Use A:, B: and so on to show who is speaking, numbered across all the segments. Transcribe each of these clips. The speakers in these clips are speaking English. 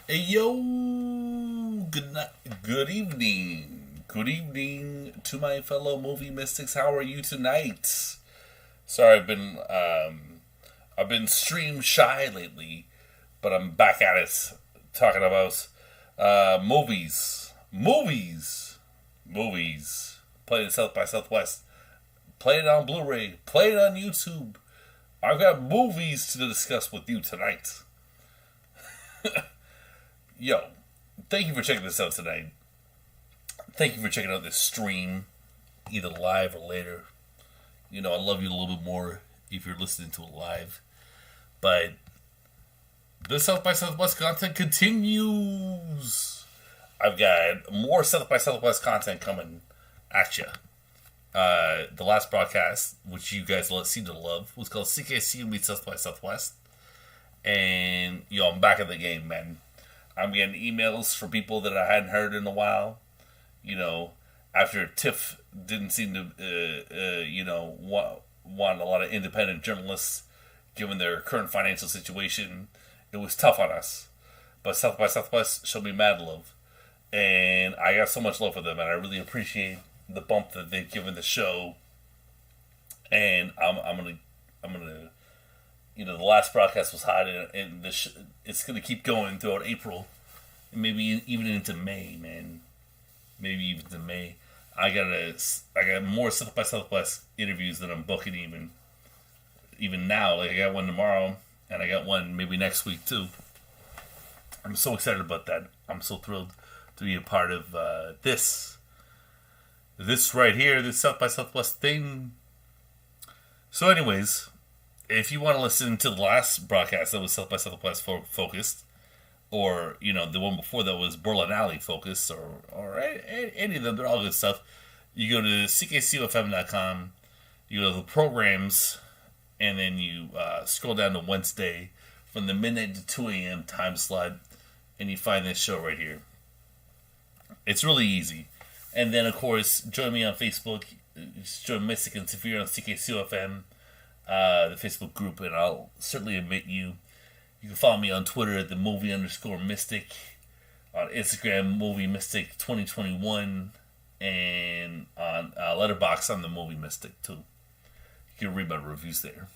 A: Hey yo, good evening. Good evening to my fellow movie mystics. How are you tonight? Sorry, I've been stream shy lately, but I'm back at it talking about movies. Playing it South by Southwest, playing it on Blu-ray, playing it on YouTube. I've got movies to discuss with you tonight. Yo, thank you for checking this out tonight. Thank you for checking out this stream, either live or later. You know, I love you a little bit more if you're listening to it live. But the South by Southwest content continues. I've got more South by Southwest content coming at you. The last broadcast, which you guys seem to love, was called CKC Meets South by Southwest. And, I'm back in the game, man. I'm getting emails from people that I hadn't heard in a while. After TIFF didn't seem to, want a lot of independent journalists, given their current financial situation. It was tough on us. But South by Southwest showed me mad love. And I got so much love for them, and I really appreciate the bump that they've given the show. And I'm gonna the last broadcast was hot, and it's going to keep going throughout April, and maybe even into May, man. Maybe even to May. I got more South by Southwest interviews than I'm booking even now. Like, I got one tomorrow, and I got one maybe next week too. I'm so excited about that. I'm so thrilled to be a part of this right here, this South by Southwest thing. So, anyways, if you want to listen to the last broadcast that was South by Southwest focused, or, the one before that was Berlin Alley focused, or any of them, they're all good stuff, you go to ckcofm.com, you go to the programs, and then you scroll down to Wednesday from the midnight to 2 a.m. time slot, and you find this show right here. It's really easy. And then, of course, join me on Facebook. Just join Mystic and Severe on CKCOFM. The Facebook group, and I'll certainly admit you. You can follow me on Twitter at the movie_mystic, on Instagram movie mystic 2021, and on Letterboxd I'm the movie mystic too. You can read my reviews there.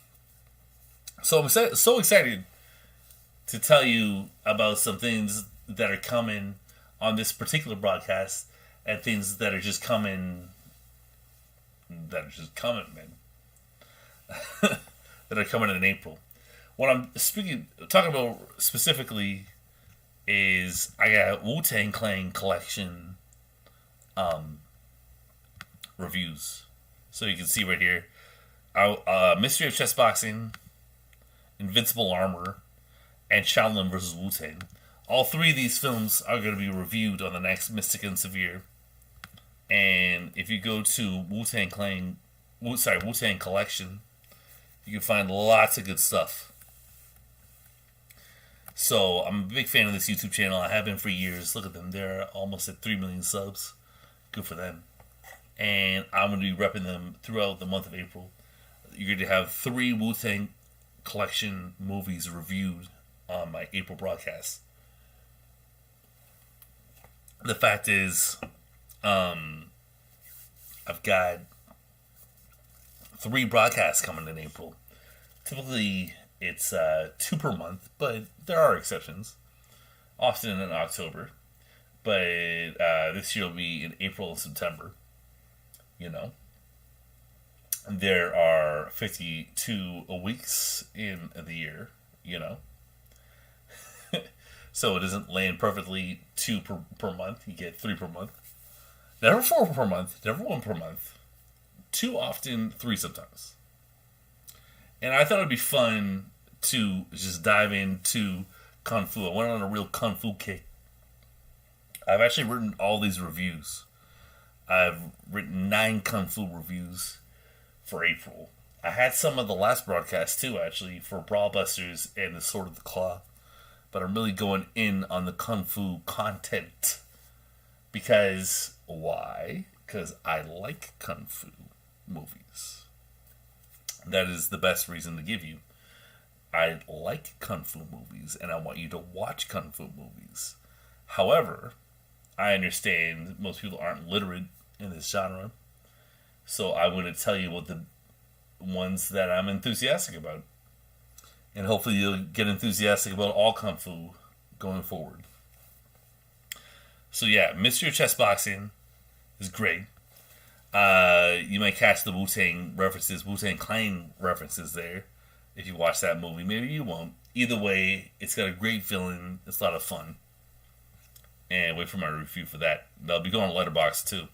A: So I'm so excited to tell you about some things that are coming on this particular broadcast, and things that are just coming. Man. That are coming in April. What I'm talking about specifically is I got WuTang Collection reviews. So you can see right here, Mystery of Chess Boxing, Invincible Armor, and Shaolin vs. Wu-Tang. All three of these films are going to be reviewed on the next Mystic and Severe. And if you go to WuTang Collection, you can find lots of good stuff. So, I'm a big fan of this YouTube channel. I have been for years. Look at them. They're almost at 3 million subs. Good for them. And I'm going to be repping them throughout the month of April. You're going to have 3 WuTang Collection movies reviewed on my April broadcast. The fact is, I've got 3 broadcasts coming in April. Typically, it's 2 per month, but there are exceptions. Often in October. But this year will be in April and September. There are 52 weeks in the year, So it doesn't land perfectly 2 per month. You get 3 per month. Never 4 per month. Never 1 per month. 2 often, 3 sometimes. And I thought it'd be fun to just dive into Kung Fu. I went on a real Kung Fu kick. I've actually written all these reviews. I've written 9 Kung Fu reviews for April. I had some of the last broadcast too, actually, for Brawlbusters and the Sword of the Claw. But I'm really going in on the Kung Fu content. Because, why? Because I like Kung Fu movies. That is the best reason to give you. I like kung fu movies, and I want you to watch kung fu movies. However, I understand most people aren't literate in this genre, so I'm going to tell you what the ones that I'm enthusiastic about. And hopefully you'll get enthusiastic about all kung fu going forward. So yeah, Mystery Chess Boxing is great. You might catch the WuTang references, WuTang Clan references there. If you watch that movie, maybe you won't. Either way, it's got a great feeling. It's a lot of fun. And wait for my review for that. That'll be going on Letterboxd too.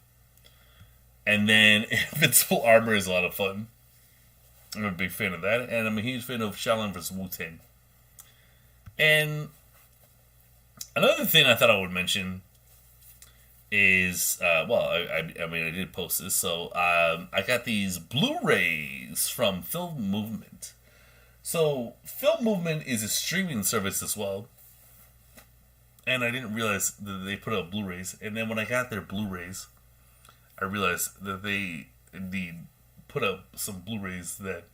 A: And then Invincible Armor is a lot of fun. I'm a big fan of that, and I'm a huge fan of Shaolin vs. Wu-Tang. And another thing I thought I would mention is, I did post this, so I got these Blu-rays from Film Movement. So, Film Movement is a streaming service as well, and I didn't realize that they put out Blu-rays, and then when I got their Blu-rays, I realized that they indeed put up some Blu-rays that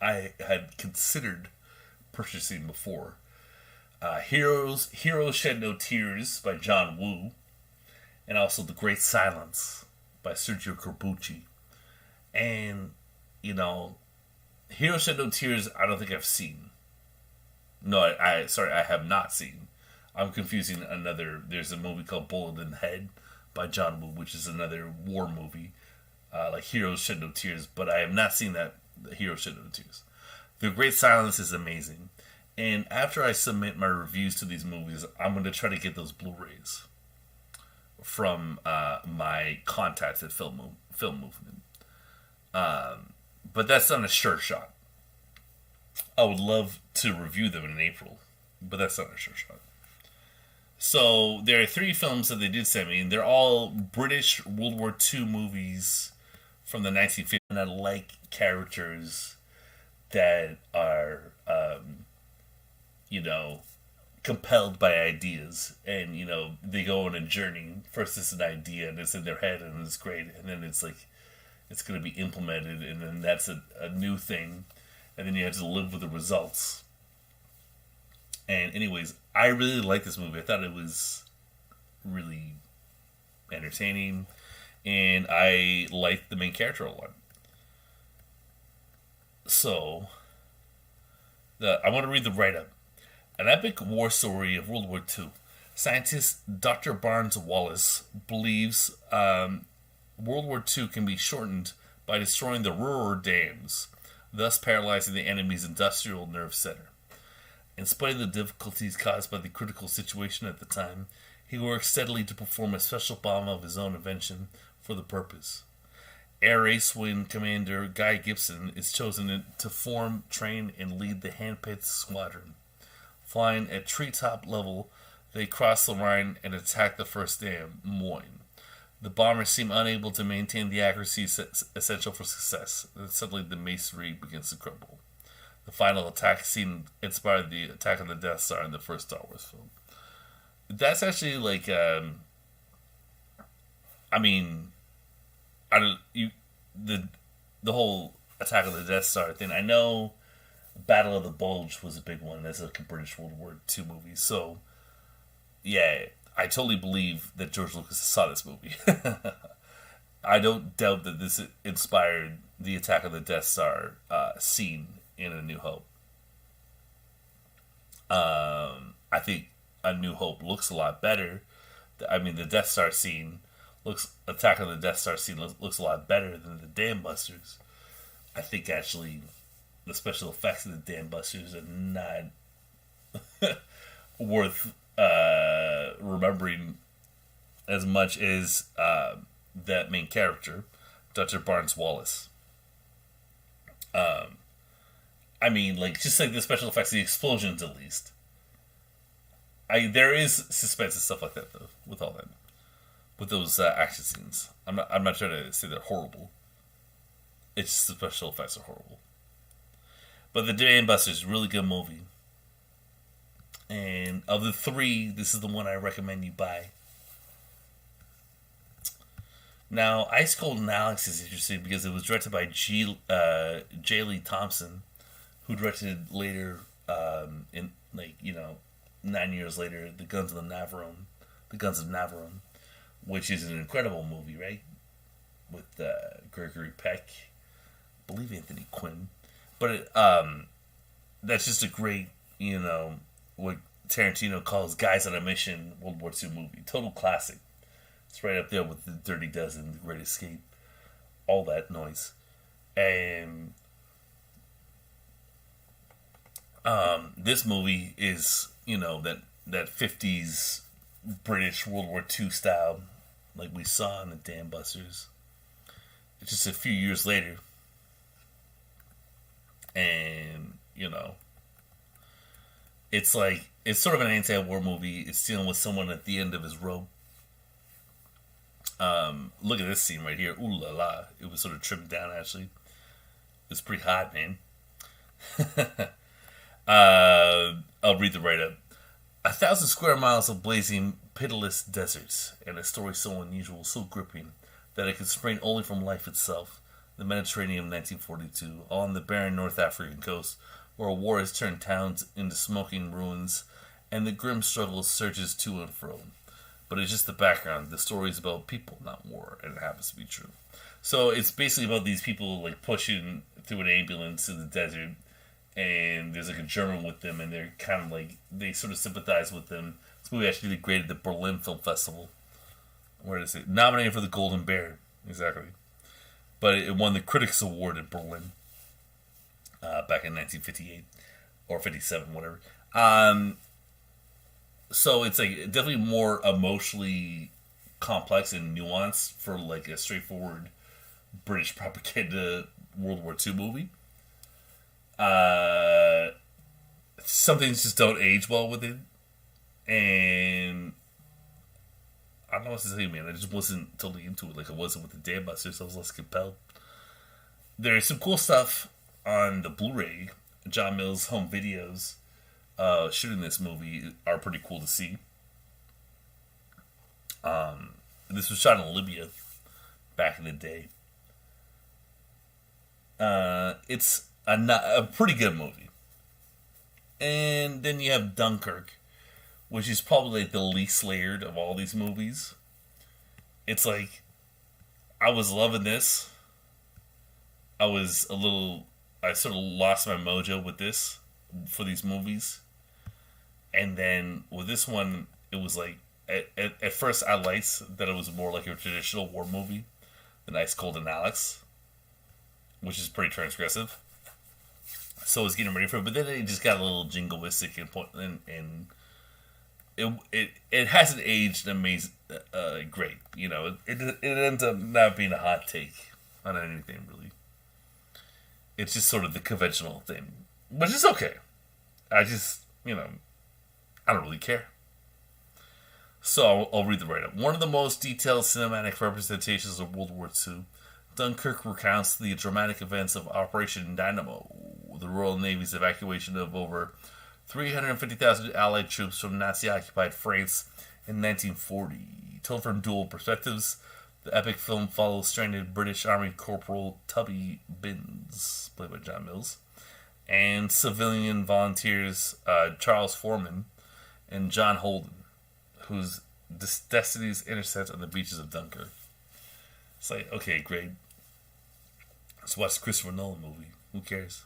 A: I had considered purchasing before. Heroes Shed No Tears by John Woo, and also The Great Silence by Sergio Corbucci. And, Heroes Shed No Tears I don't think I've seen. No, I have not seen. I'm confusing there's a movie called Bullet in the Head by John Woo, which is another war movie, like Heroes Shed No Tears, but I have not seen that, Heroes Shed No Tears. The Great Silence is amazing, and after I submit my reviews to these movies, I'm going to try to get those Blu-rays from my contacts at Film Movement. But that's not a sure shot. I would love to review them in April, but that's not a sure shot. So there are 3 films that they did send me, and they're all British World War II movies from the 1950s. And I like characters that are, compelled by ideas, and they go on a journey. First, it's an idea, and it's in their head, and it's great, and then it's like it's going to be implemented, and then that's a new thing, and then you have to live with the results. And anyways, I really liked this movie. I thought it was really entertaining, and I liked the main character a lot. So, I want to read the write-up. An epic war story of World War II. Scientist Dr. Barnes Wallace believes World War II can be shortened by destroying the Ruhr dams, thus paralyzing the enemy's industrial nerve center. In spite of the difficulties caused by the critical situation at the time, he worked steadily to perform a special bomb of his own invention for the purpose. Air Race Wing Commander Guy Gibson is chosen to form, train, and lead the hand-picked squadron. Flying at treetop level, they cross the Rhine and attack the first dam, Moyne. The bombers seem unable to maintain the accuracy essential for success, and suddenly the masonry begins to crumble. The final attack scene inspired the attack on the Death Star in the first Star Wars film. That's actually like, the whole attack on the Death Star thing. I know Battle of the Bulge was a big one. That's like a British World War II movie. So, yeah, I totally believe that George Lucas saw this movie. I don't doubt that this inspired the attack on the Death Star scene in A New Hope. I think A New Hope looks a lot better. The Death Star scene Attack on the Death Star scene looks a lot better than the Dam Busters. I think actually the special effects of the Dam Busters are not worth remembering as much as that main character, Dr. Barnes Wallace. Just like the special effects, the explosions at least. There is suspense and stuff like that though, with all that, with those action scenes. I'm not trying to say they're horrible. It's just the special effects are horrible. But the Dam Busters, really good movie. And of the 3, this is the one I recommend you buy. Now, Ice Cold and Alex is interesting because it was directed by J. Lee Thompson, who directed later, in like 9 years later, The Guns of Navarone, which is an incredible movie, right? With Gregory Peck, I believe Anthony Quinn, but that's just a great, what Tarantino calls "Guys on a Mission" World War II movie, total classic. It's right up there with The Dirty Dozen, The Great Escape, all that noise, and this movie is that 50s British World War II style, like we saw in the Dam Busters. It's just a few years later, and it's sort of an anti-war movie. It's dealing with someone at the end of his rope. Look at this scene right here. Ooh la la! It was sort of trimmed down. Actually, it was pretty hot, man. I'll read the write-up. 1,000 square miles of blazing, pitiless deserts, and a story so unusual, so gripping, that it could spring only from life itself. The Mediterranean of 1942, on the barren North African coast, where war has turned towns into smoking ruins, and the grim struggle surges to and fro. But it's just the background. The story is about people, not war, and it happens to be true. So it's basically about these people pushing through an ambulance in the desert, and there's a German with them, and they're kind of they sort of sympathize with them. This movie actually did great at the Berlin Film Festival. Where is it? Nominated for the Golden Bear, exactly. But it won the Critics Award in Berlin back in 1958 or 57, whatever. So it's definitely more emotionally complex and nuanced for a straightforward British propaganda World War II movie. Some things just don't age well with it, and I don't know what to say, man. I just wasn't totally into it like I wasn't with the Dam Busters. I was less compelled. There's some cool stuff on the Blu-ray. John Mills' home videos shooting this movie are pretty cool to see. This was shot in Libya back in the day. It's a pretty good movie. And then you have Dunkirk, which is probably the least layered of all these movies. It's I was loving this. I sort of lost my mojo with this for these movies. And then with this one, it was at first I liked that it was more like a traditional war movie than Ice Cold and Alex, which is pretty transgressive. So I was getting ready for it, but then it just got a little jingoistic and it hasn't aged amazing, great. It ends up not being a hot take on anything really. It's just sort of the conventional thing, which is okay. I just I don't really care. So I'll read the write-up. One of the most detailed cinematic representations of World War II, Dunkirk recounts the dramatic events of Operation Dynamo, the Royal Navy's evacuation of over 350,000 Allied troops from Nazi-occupied France in 1940. Told from dual perspectives, the epic film follows stranded British Army Corporal Tubby Binns, played by John Mills, and civilian volunteers Charles Foreman and John Holden, whose destinies intersect on the beaches of Dunkirk. It's okay, great. Let's watch the Christopher Nolan movie. Who cares?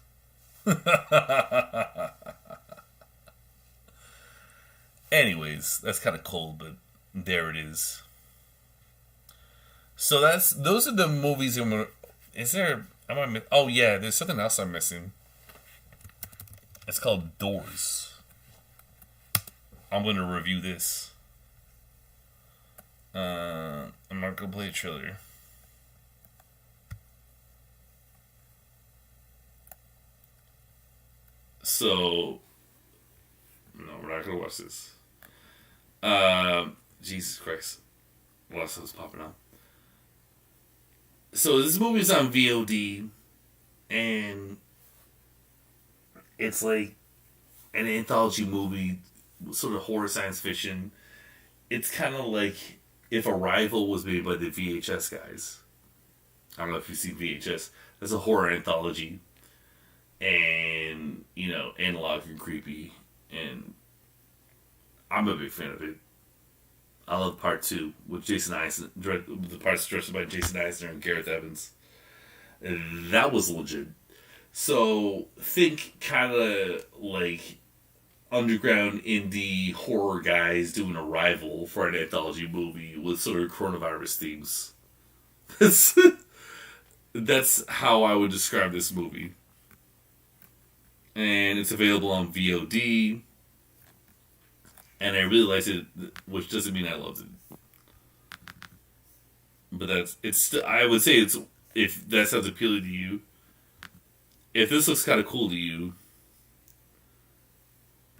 A: Anyways, that's kind of cold, but there it is. So those are the movies. Is there? Oh yeah, there's something else I'm missing. It's called Doors. I'm going to review this. I'm not going to play a trailer. So, no, we're not going to watch this. Jesus Christ. A lot of stuff's popping up. So, this movie is on VOD, and it's like an anthology movie, sort of horror science fiction. It's kind of like if Arrival was made by the VHS guys. I don't know if you've seen VHS. That's a horror anthology. and analog and creepy, and I'm a big fan of it. I love part two with Jason Eisner, the parts directed by Jason Eisner and Gareth Evans. That was legit. So think kind of like underground indie horror guys doing a rival for an anthology movie with sort of coronavirus themes. That's how I would describe this movie. And it's available on VOD. And I really liked it, which doesn't mean I loved it. But I would say it's, if that sounds appealing to you, if this looks kind of cool to you,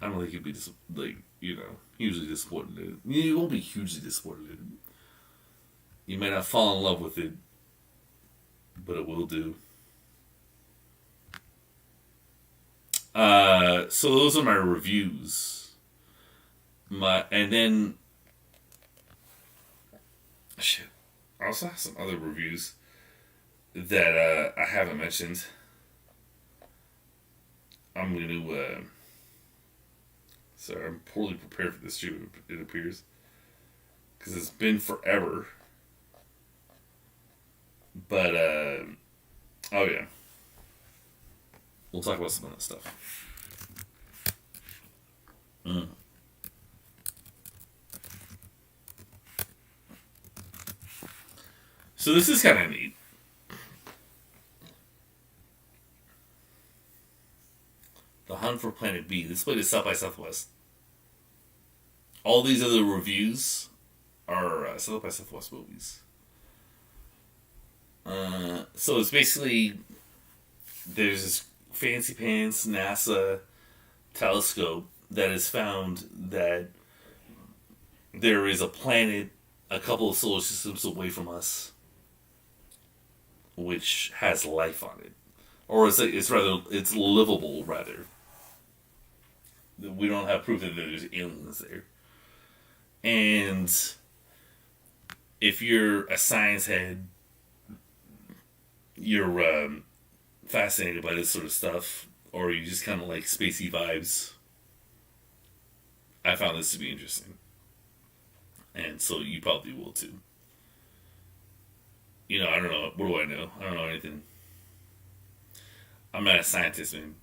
A: I don't think you'd be hugely disappointed. You won't be hugely disappointed. You may not fall in love with it, but it will do. So those are my reviews. And then shit, I also have some other reviews that I haven't mentioned. I'm gonna sorry, I'm poorly prepared for this too, it appears, because it's been forever. But oh yeah, we'll talk about some of that stuff. So this is kind of neat. The Hunt for Planet B. This played at South by Southwest. All these other reviews are South by Southwest movies. So it's basically, there's this fancy pants NASA telescope that has found that there is a planet a couple of solar systems away from us which has life on it, or it's livable rather. We don't have proof that there's aliens there, and if you're a science head, you're fascinated by this sort of stuff, or you just kind of like spacey vibes, I found this to be interesting, and so you probably will too. I don't know. What do I know? I don't know anything. I'm not a scientist, man.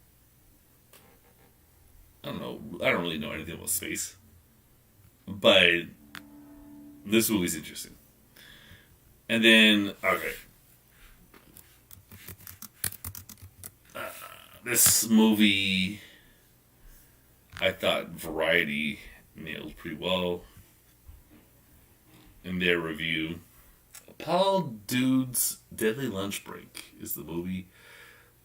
A: I don't know. I don't really know anything about space. But this movie's interesting. And then, okay. This movie, I thought Variety nailed pretty well in their review. Paul Dude's Deadly Lunch Break is the movie.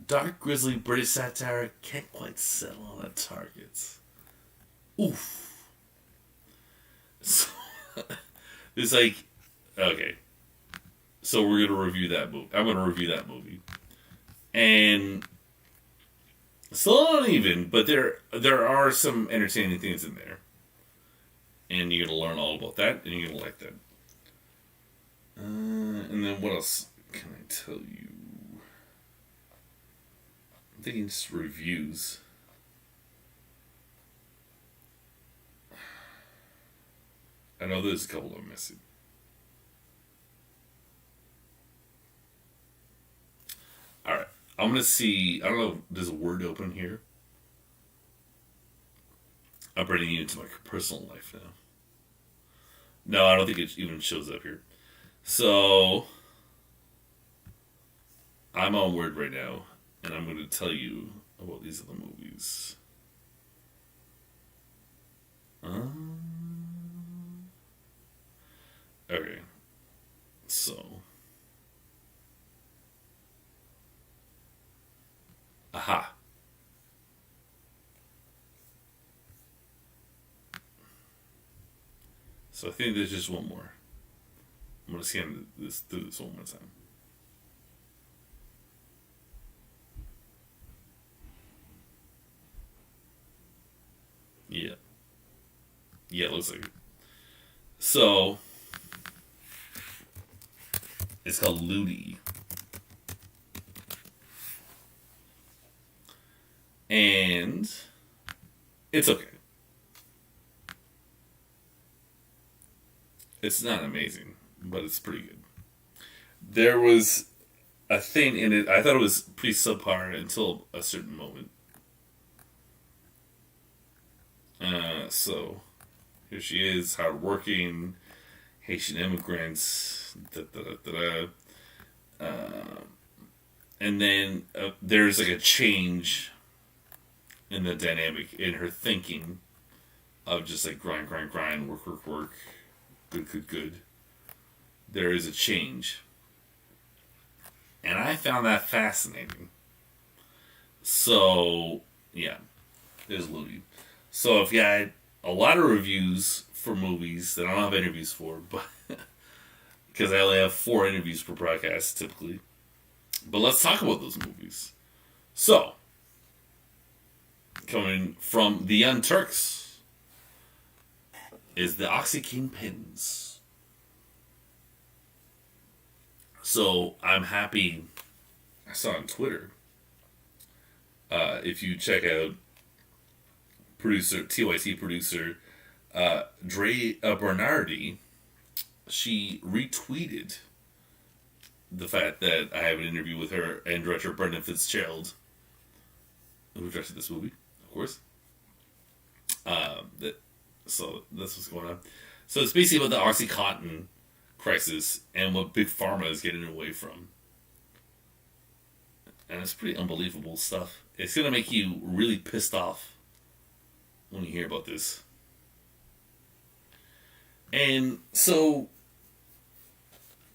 A: Dark, grisly British satire, can't quite settle on a target. Oof. So, it's like, okay. So we're going to review that movie. I'm going to review that movie. And still uneven, but there are some entertaining things in there. And you're going to learn all about that, and you're going to like that. And then what else can I tell you? I'm thinking just reviews. I know there's a couple I'm missing. Alright. I'm going to see. I don't know if there's a word open here. I'm bringing you into my personal life now. No, I don't think it even shows up here. So, I'm on Word right now, and I'm going to tell you about these other movies. Okay. So. Aha. So I think there's just one more. I'm going to scan through this one more time. Yeah. Yeah, it looks like it. So, it's called Ludi. And it's okay. It's not amazing, but it's pretty good. There was a thing in it, I thought it was pretty subpar until a certain moment. So, here she is, hardworking, Haitian immigrants, and then there's like a change in the dynamic, in her thinking of just like grind, grind, grind, work, work, work, good, good, good. There is a change. And I found that fascinating. So, yeah, there's Louis. So if you had a lot of reviews for movies that I don't have interviews for, but because I only have 4 interviews per broadcast typically. But let's talk about those movies. So, coming from the Young Turks is the Oxy Kingpins. So I'm happy. I saw on Twitter. If you check out TYT producer Dre Bernardi, she retweeted the fact that I have an interview with her and director Brendan Fitzgerald, who directed this movie, of course. So that's what's going on. So it's basically about the OxyContin crisis and what Big Pharma is getting away from. And it's pretty unbelievable stuff. It's going to make you really pissed off when you hear about this. And so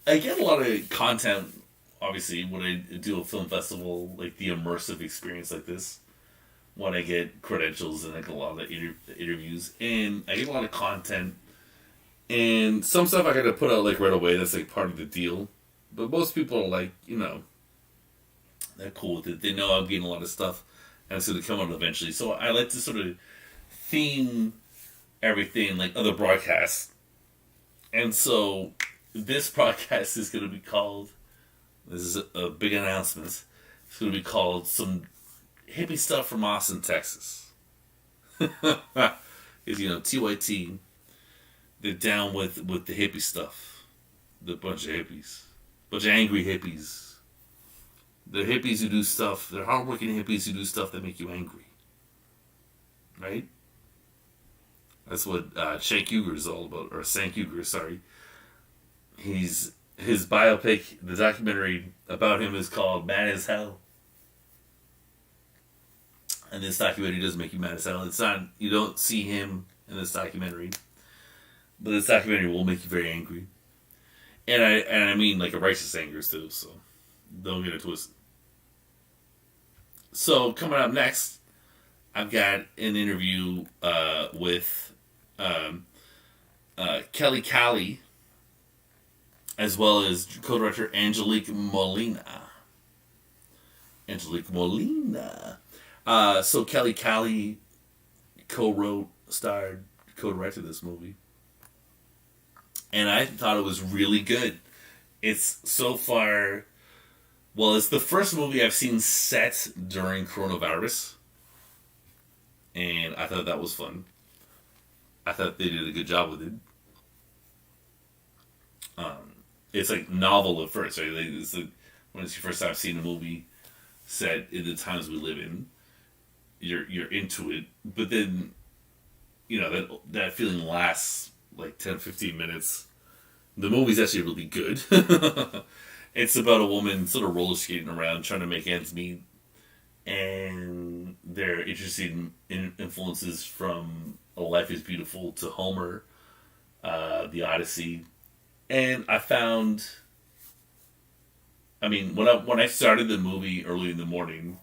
A: I get a lot of content, obviously, when I do a film festival, like the immersive experience like this, when I get credentials and like a lot of interviews, and I get a lot of content, and some stuff I gotta put out like right away. That's like part of the deal. But most people are like, they're cool with it. They know I'm getting a lot of stuff, and it's gonna come out eventually. So I like to sort of theme everything like other broadcasts. And so this broadcast is gonna be called. This is a big announcement. It's gonna be called Some Hippie Stuff from Austin, Texas. Because TYT. They're down with the hippie stuff. The bunch of hippies. Bunch of angry hippies. They're hippies who do stuff. They're hardworking hippies who do stuff that make you angry. Right? That's what Cenk Uygur is all about. Or Cenk Uygur, sorry. His biopic, the documentary about him is called Mad as Hell. And this documentary does make you mad as hell. It's not, you don't see him in this documentary. But this documentary will make you very angry. And I mean like a righteous anger too, so don't get it twisted. So coming up next, I've got an interview with Kelly Callie, as well as co-director Angelique Molina. So Kelly Callie co-wrote, starred, co-directed this movie. And I thought it was really good. It's so far... Well, it's the first movie I've seen set during coronavirus. And I thought that was fun. I thought they did a good job with it. It's like novel at first, right? It's like, when it's your first time seeing a movie set in the times we live in, you're into it. But then, that feeling lasts like 10, 15 minutes. The movie's actually really good. It's about a woman sort of roller skating around trying to make ends meet. And they're interested in influences from A Life is Beautiful to Homer, The Odyssey. And I found... when I started the movie early in the morning,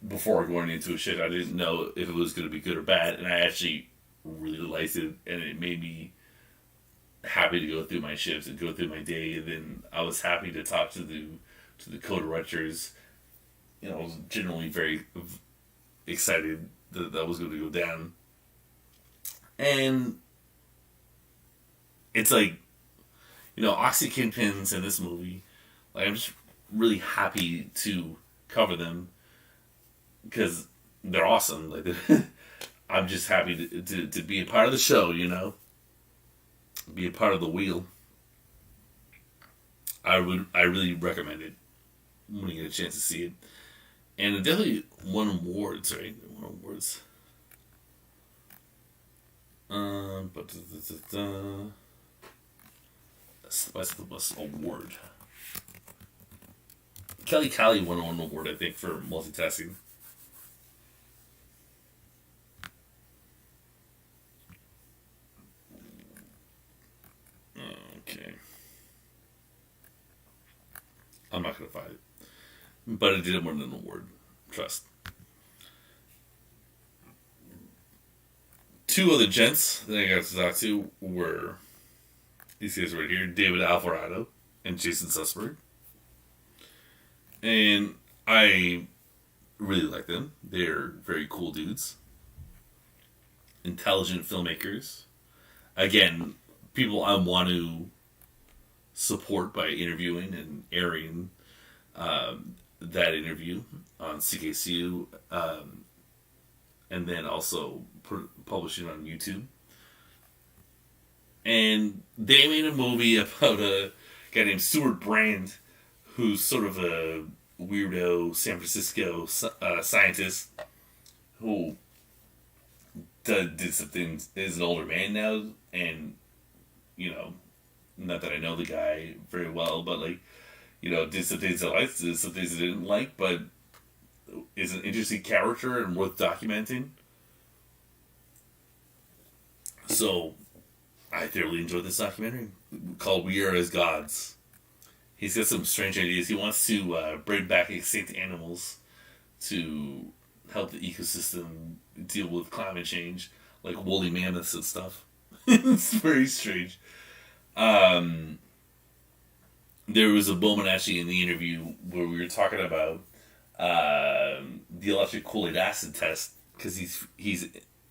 A: before going into a shit, I didn't know if it was going to be good or bad. And I actually really liked it, and it made me happy to go through my shifts and go through my day. And then I was happy to talk to the co-directors. I was generally very excited that was going to go down. And it's like, Oxy Kingpins in this movie, like, I'm just really happy to cover them, because they're awesome. Like, I'm just happy to be a part of the show. Be a part of the wheel. I really recommend it when you get a chance to see it. And it definitely won awards, right? It won awards. But that's the best award. Kelly Callie won an award, I think, for multitasking. Okay. I'm not going to find it. But it did win an award. Trust. Two other gents that I got to talk to were these guys right here, David Alvarado and Jason Sussberg. And I really like them. They're very cool dudes. Intelligent filmmakers. Again, people I want to support by interviewing and airing that interview on CKCU, and then also publishing on YouTube. And they made a movie about a guy named Stuart Brand, who's sort of a weirdo San Francisco scientist who did some things. Is an older man now, and not that I know the guy very well, but did some things I liked, did some things I didn't like, but is an interesting character and worth documenting. So, I thoroughly enjoyed this documentary called "We Are as Gods." He's got some strange ideas. He wants to bring back extinct animals to help the ecosystem deal with climate change, like woolly mammoths and stuff. It's very strange. There was a moment actually in the interview where we were talking about the electric Kool-Aid acid test, because he's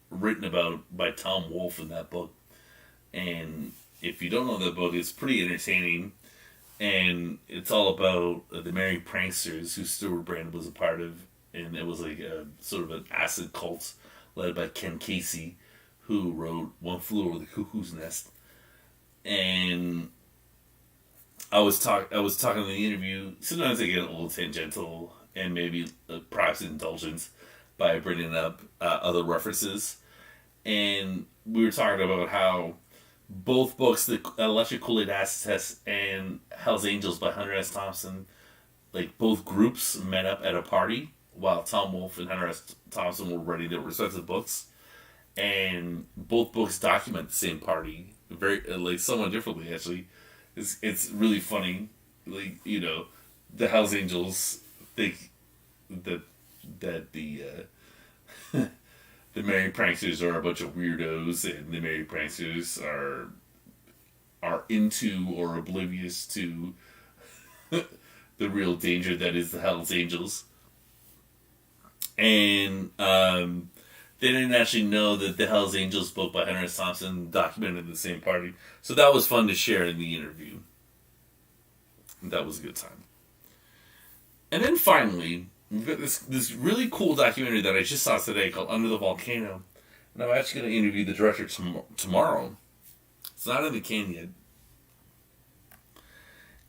A: written about by Tom Wolfe in that book. And if you don't know that book, it's pretty entertaining. And it's all about the Merry Pranksters, who Stuart Brand was a part of. And it was like a sort of an acid cult led by Ken Casey, who wrote One Flew Over the Cuckoo's Nest. And I was talking in the interview. Sometimes I get a little tangential and maybe perhaps indulgence by bringing up other references. And we were talking about how both books, the Electric Kool-Aid Acid Test and Hell's Angels by Hunter S. Thompson, like both groups met up at a party while Tom Wolfe and Hunter S. Thompson were writing their respective books. And both books document the same party, very somewhat differently actually. It's really funny, the Hells Angels think that the the Merry Pranksters are a bunch of weirdos, and the Merry Pranksters are into or oblivious to the real danger that is the Hells Angels. And they didn't actually know that the Hells Angels book by Hunter S. Thompson documented the same party. So that was fun to share in the interview. That was a good time. And then finally, we've got this really cool documentary that I just saw today called Under the Volcano. And I'm actually going to interview the director tomorrow. It's not in the can yet.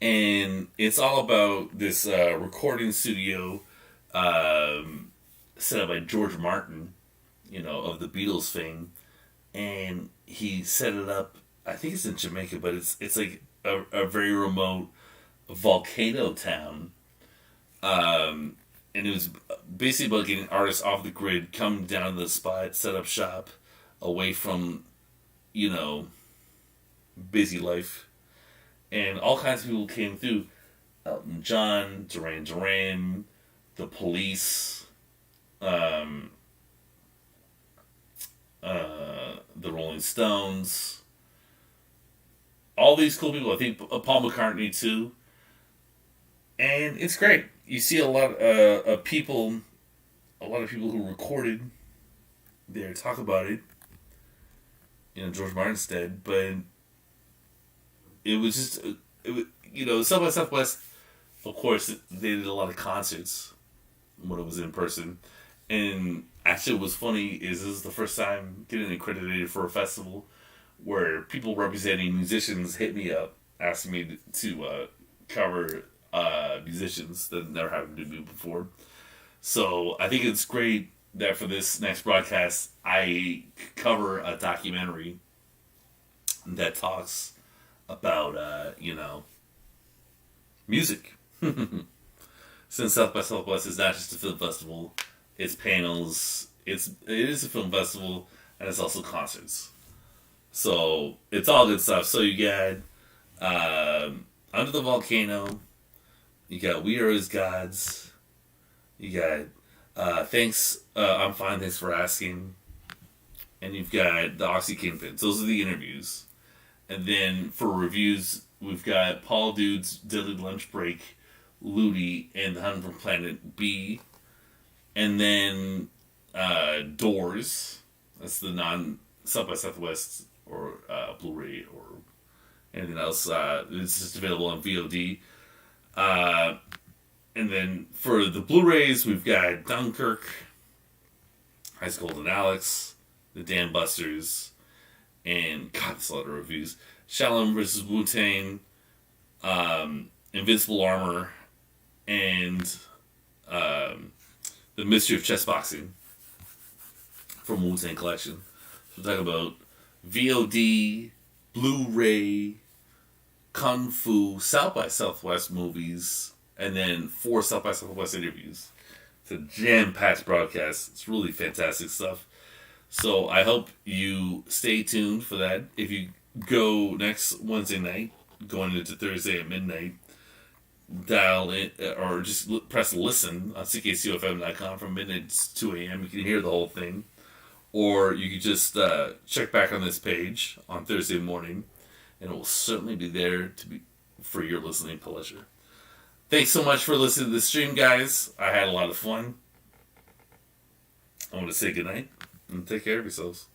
A: And it's all about this recording studio set up by George Martin, of the Beatles fame. And he set it up, I think it's in Jamaica, but it's like a very remote volcano town. And it was basically about getting artists off the grid, come down to the spot, set up shop, away from, busy life. And all kinds of people came through. Elton John, Duran Duran, The Police, the Rolling Stones. All these cool people. I think Paul McCartney too. And it's great. You see a lot of people who recorded there talk about it. George Martin's dead, but it was just, South by Southwest, of course, they did a lot of concerts when it was in person. And actually, what's funny is this is the first time getting accredited for a festival where people representing musicians hit me up asking me to cover musicians that never happened to me before. So I think it's great that for this next broadcast, I cover a documentary that talks about, music. Since South by Southwest is not just a film festival, it's panels, it is a film festival, and it's also concerts. So it's all good stuff. So you got Under the Volcano, you got We Are As Gods, you got Thanks, I'm Fine, Thanks for Asking, and you've got the Oxy Kingpins. Those are the interviews. And then for reviews, we've got Paul Dude's Deadly Lunch Break, Ludi, and The Hunt from Planet B. And then Doors. That's the non South by Southwest or Blu-ray or anything else. It's just available on VOD. And then for the Blu-rays, we've got Dunkirk, High School and Alex, The Dam Busters, and God, there's a lot of reviews. Shaolin vs. WuTang, Invincible Armor, and The Mystery of Chess Boxing from WuTang Collection. So we're talking about VOD, Blu-ray, Kung Fu, South by Southwest movies, and then 4 South by Southwest interviews. It's a jam-packed broadcast. It's really fantastic stuff. So I hope you stay tuned for that. If you go next Wednesday night, going into Thursday at midnight, dial in or just press listen on ckcofm.com from midnight to 2 a.m. You can hear the whole thing. Or you can just check back on this page on Thursday morning, and it will certainly be there for your listening pleasure. Thanks so much for listening to the stream, guys. I had a lot of fun. I want to say goodnight and take care of yourselves.